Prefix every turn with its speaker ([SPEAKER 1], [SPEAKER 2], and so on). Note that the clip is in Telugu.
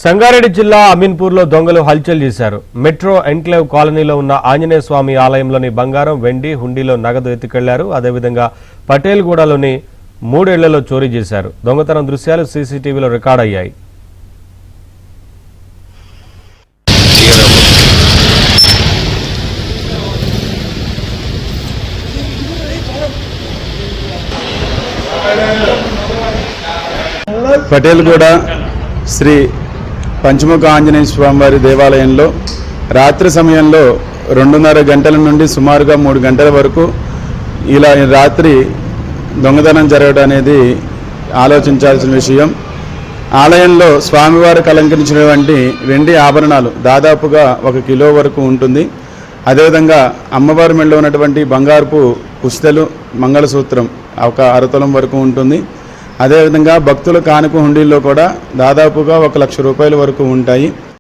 [SPEAKER 1] సంగారెడ్డి జిల్లా అమీన్పూర్లో దొంగలు హల్చల్ చేశారు. మెట్రో ఎన్క్లేవ్ కాలనీలో ఉన్న ఆంజనేయ స్వామి ఆలయంలోని బంగారం, వెండి, హుండీలో నగదు ఎత్తుకెళ్లారు. అదేవిధంగా పటేల్గూడలోని 3 ఇళ్లలో చోరీ చేశారు. దొంగతనం దృశ్యాలు సీసీటీవీలో రికార్డ్ అయ్యాయి.
[SPEAKER 2] పటేల్గూడ శ్రీ పంచముఖ ఆంజనేయ స్వామివారి దేవాలయంలో రాత్రి సమయంలో 2:30 గంటల నుండి సుమారుగా 3 గంటల వరకు ఇలా రాత్రి దొంగతనం జరగడం అనేది ఆలోచించాల్సిన విషయం. ఆలయంలో స్వామివారికి అలంకరించినటువంటి వెండి ఆభరణాలు దాదాపుగా 1 కిలో వరకు ఉంటుంది. అదేవిధంగా అమ్మవారి మెడలో ఉన్నటువంటి బంగారపు పుస్తెలు, మంగళసూత్రం 1 అరతులం వరకు ఉంటుంది. అదేవిధంగా భక్తుల కానుక హుండీల్లో కూడా దాదాపుగా 1 లక్ష రూపాయల వరకు ఉంటాయి.